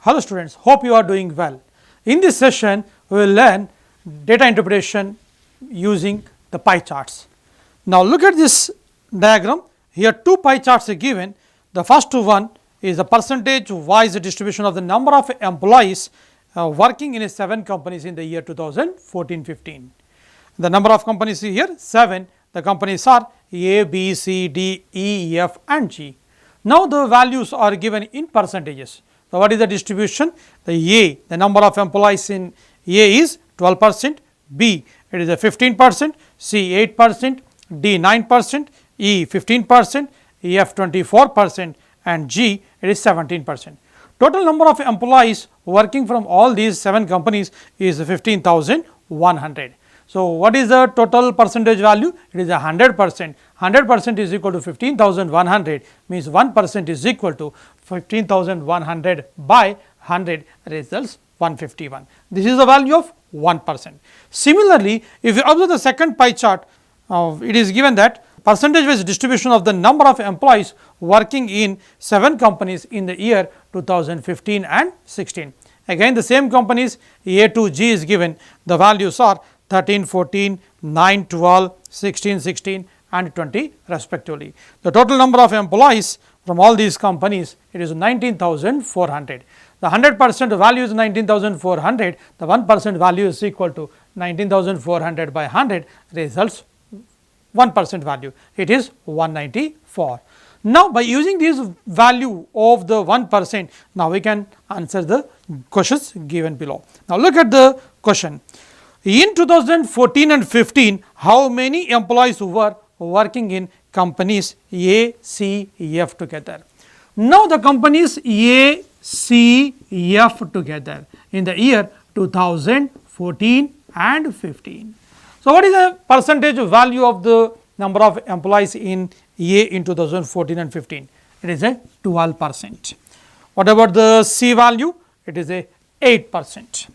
Hello students, hope you are doing well. In this session, we will learn data interpretation using the pie charts. Now, look at this diagram. Here two pie charts are given. The first one is the percentage wise distribution of the number of employees working in 7 companies in the year 2014-15. The number of companies here 7. The companies are A, B, C, D, E, F and G. Now, the values are given in percentages. So, what is the distribution? The number of employees in A is 12%, B it is a 15%, C 8%, D 9%, E 15%, F 24% and G it is 17%. Total number of employees working from all these 7 companies is 15,100. So, what is the total percentage value? It is 100%. 100% is equal to 15,100, means 1% is equal to 15,100 by 100 results 151. This is the value of 1%. Similarly, if you observe the second pie chart, it is given that percentage wise distribution of the number of employees working in 7 companies in the year 2015 and 16. Again the same companies A to G is given, the values are 13, 14, 9, 12, 16, 16 and 20 respectively. The total number of employees from all these companies, it is 19,400. The 100% value is 19,400, the 1% value is equal to 19,400 by 100 results 1% value, it is 194. Now, by using this value of the 1%, now we can answer the questions given below. Now, look at the question. In 2014 and 15, how many employees were working in companies A, C, F together? Now, the companies A, C, F together in the year 2014 and 15. So, what is the percentage value of the number of employees in A in 2014 and 15? It is a 12%. What about the C value? It is a 8%.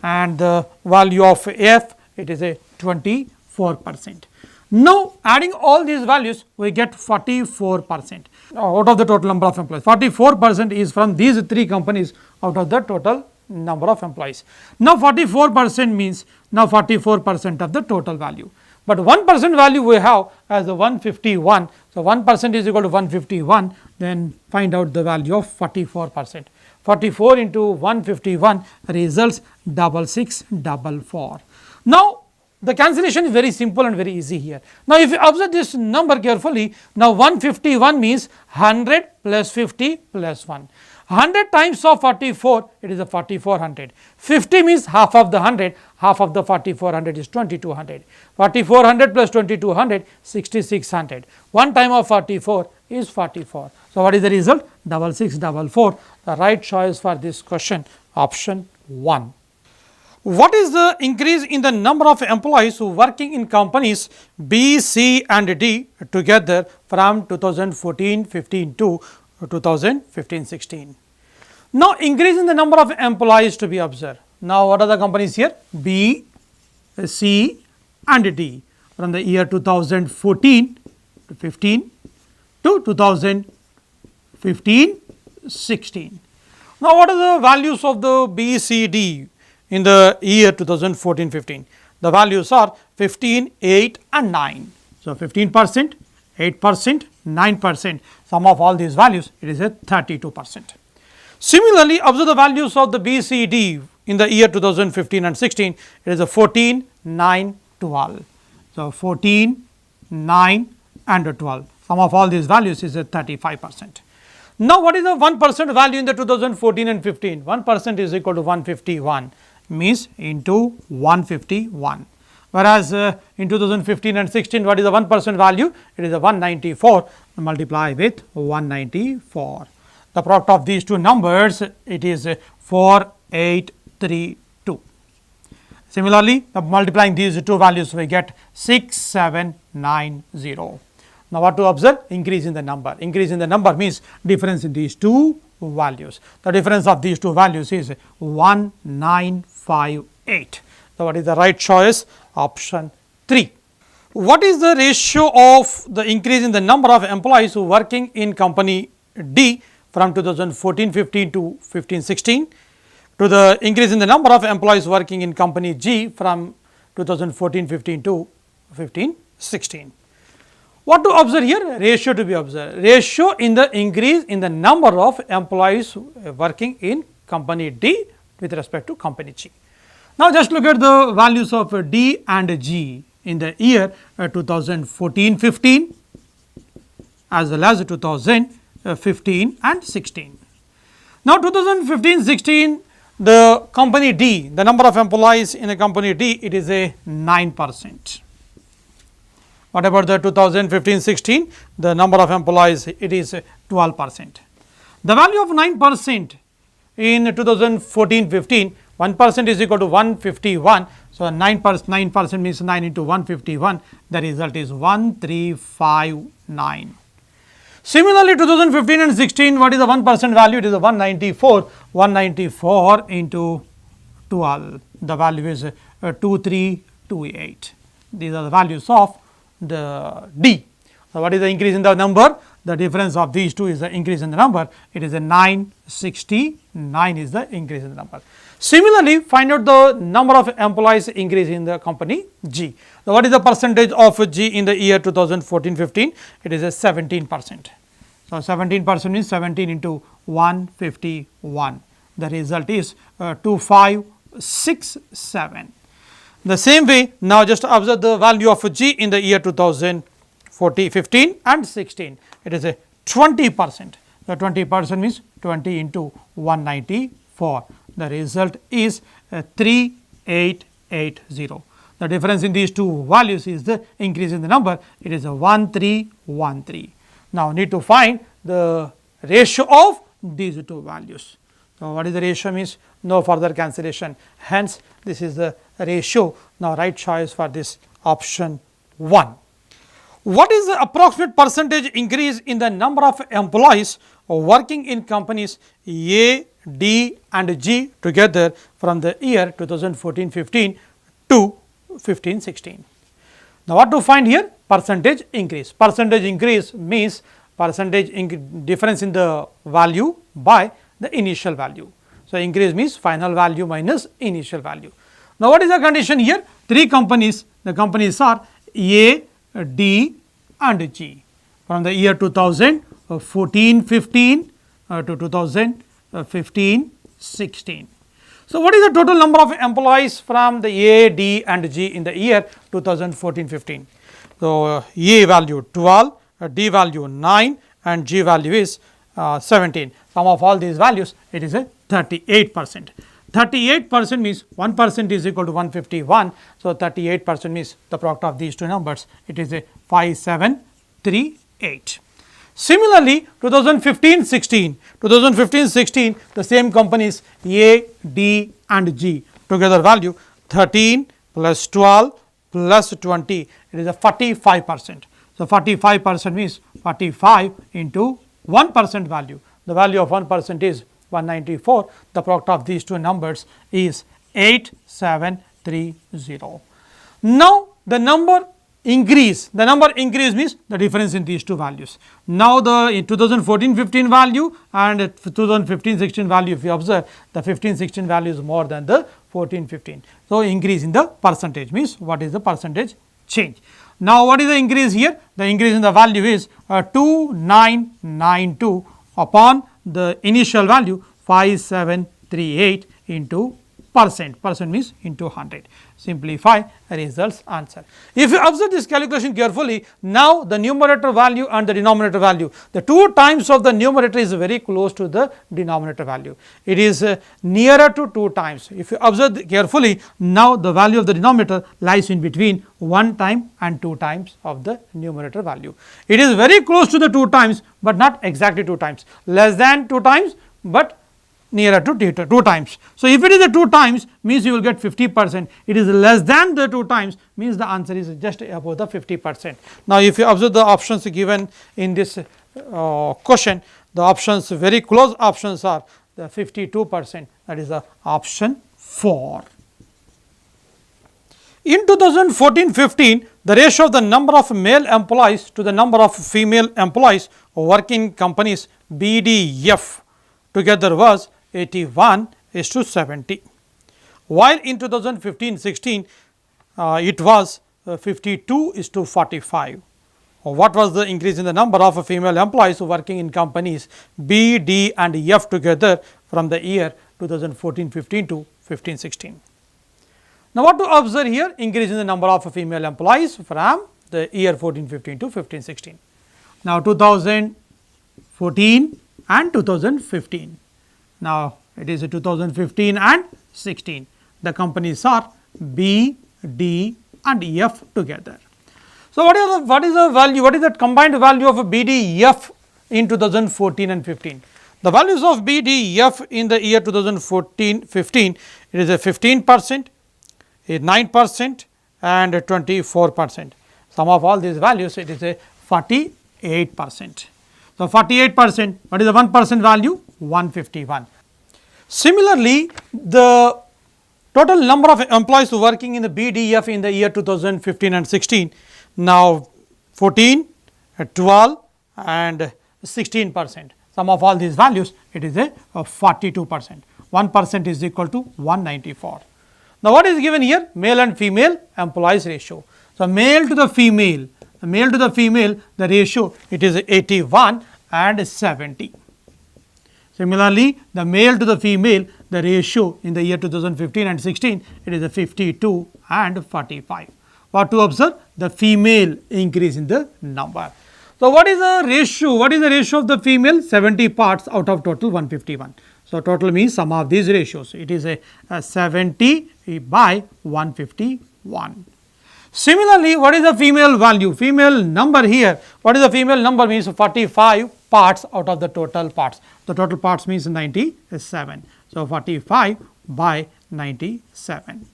And the value of F, it is a 24%. Now, adding all these values, we get 44% out of the total number of employees. 44% is from these 3 companies out of the total number of employees. Now, 44% means now 44% of the total value, but 1% value we have as the 151. So, 1% is equal to 151, then find out the value of 44%. 44 into 151 results 6644. Now, the cancellation is very simple and very easy here. Now, if you observe this number carefully, now 151 means 100 plus 50 plus 1. 100 times of 44, it is a 4400. 50 means half of the 100, half of the 4400 is 2200. 4400 plus 2200, 6600. 1 time of 44 is 44. So, what is the result? 6644. The right choice for this question, option 1. What is the increase in the number of employees who working in companies B, C and D together from 2014-15 to 2015-16? Now, increase in the number of employees to be observed. Now, what are the companies here? B, C and D from the year 2014 to 15 to 2015-16. Now, what are the values of the B, C, D in the year 2014-15? The values are 15, 8 and 9. So, 15%, 8%, 9%, sum of all these values, it is a 32%. Similarly, observe the values of the B, C, D in the year 2015 and 16, it is a 14, 9, 12. So, 14, 9 and 12, sum of all these values is a 35%. Now, what is the 1% value in the 2014 and 15? 1% is equal to 151, means into 151. Whereas, in 2015 and 16, what is the 1% value? It is a 194, multiply with 194. The product of these two numbers, it is 4832. Similarly, multiplying these two values, we get 6790. Now, what to observe? Increase in the number. Increase in the number means difference in these two values. The difference of these two values is 1958. So, what is the right choice? Option 3. What is the ratio of the increase in the number of employees who working in company D from 2014-15 to 15-16, to the increase in the number of employees working in company G from 2014-15 to 15-16. What to observe here? Ratio to be observed. Ratio in the increase in the number of employees working in company D with respect to company G. Now, just look at the values of D and G in the year 2014-15 as well as 2015 and 16. Now, 2015-16, the company D, the number of employees in a company D, it is a 9%. What about the 2015-16? The number of employees, it is 12%. The value of 9% in 2014-15, 1% is equal to 151. So, 9% means 9 into 151, the result is 1359. Similarly, 2015 and 16, what is the 1% value? It is 194. 194 into 12, the value is 2328. These are the values of the D. So, what is the increase in the number? The difference of these two is the increase in the number. It is a 969 is the increase in the number. Similarly, find out the number of employees increase in the company G. So, what is the percentage of G in the year 2014-15? It is a 17%. So, 17% means 17 into 151. The result is 2567. The same way, now just observe the value of G in the year 2015 and 16. It is a 20%. The 20% means 20 into 194. The result is 3880. The difference in these two values is the increase in the number. It is a 1313. Now, need to find the ratio of these two values. So, what is the ratio means? No further cancellation. Hence, this is the ratio. Now, right choice for this option 1. What is the approximate percentage increase in the number of employees working in companies A, D and G together from the year 2014-15 to 15-16? Now, what to find here? Percentage increase. Percentage increase means percentage difference in the value by the initial value. So, increase means final value minus initial value. Now, what is the condition here? 3 companies, the companies are A, D and G from the year 2014-15 to 2015-16. So, what is the total number of employees from the A, D and G in the year 2014-15? So, A value 12, D value 9 and G value is 17. Sum of all these values, it is a 38%. 38% means 1% is equal to 151. So, 38% means the product of these two numbers, it is a 5738. Similarly, 2015-16, the same companies A, D and G together value 13 plus 12 plus 20, it is a 45%. So, 45% means 45 into 1% value. The value of 1% is 194. The product of these two numbers is 8730. Now, the number increase means the difference in these two values. Now, the 2014-15 value and 2015-16 value, if you observe, the 15-16 value is more than the 14-15. So, increase in the percentage means what is the percentage change. Now, what is the increase here? The increase in the value is 2992 upon the initial value 5738 into percent means into 100. Simplify, results answer. If you observe this calculation carefully, now the numerator value and the denominator value, the 2 times of the numerator is very close to the denominator value. It is nearer to 2 times. If you observe carefully, now the value of the denominator lies in between 1 time and 2 times of the numerator value. It is very close to the 2 times, but not exactly 2 times, less than 2 times, but nearer to 2 times. So, if it is the 2 times means you will get 50%, it is less than the 2 times means the answer is just above the 50%. Now, if you observe the options given in this question, the options very close options are the 52%, that is the option 4. In 2014-15, the ratio of the number of male employees to the number of female employees working in companies BDF together was 81:70, while in 2015-16 it was 52:45. What was the increase in the number of female employees working in companies B, D and F together from the year 2014-15 to 15-16. Now, what to observe here? Increase in the number of female employees from the year 14-15 to 15-16. Now, 2014 and 2015. Now, it is 2015 and 16. The companies are B, D and F together. So, what is the value? What is the combined value of BDF in 2014 and 15? The values of BDF in the year 2014-15, it is a 15%, a 9% and a 24%. Sum of all these values, it is a 48%. So, 48%, what is the 1% value? 151. Similarly, the total number of employees working in the BDF in the year 2015 and 16, now 14, 12 and 16%. Sum of all these values, it is a 42%. 1% is equal to 194. Now, what is given here? Male and female employees ratio. So, male to the female, the ratio, it is 81 and 70. Similarly, the male to the female, the ratio in the year 2015 and 16, it is a 52 and 45. What to observe? The female increase in the number. So, what is the ratio? What is the ratio of the female? 70 parts out of total 151. So, total means sum of these ratios. It is a 70 by 151. Similarly, what is the female value? Female number here. What is the female number? Means 45 parts out of the total parts. The total parts means 97. So, 45 by 97.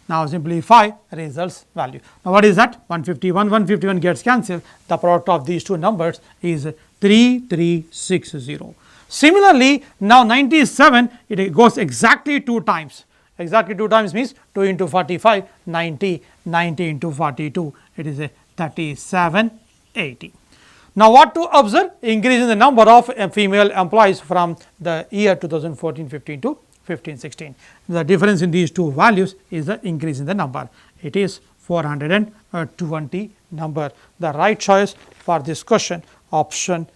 Now, simplify results value. Now, what is that? 151, 151 gets cancelled. The product of these two numbers is 3360. Similarly, now 97, it goes exactly 2 times. Exactly 2 times means 2 into 45, 90, 90 into 42, it is a 3780. Now, what to observe? Increase in the number of female employees from the year 2014-15 to 15-16. The difference in these two values is the increase in the number. It is 420 number. The right choice for this question, option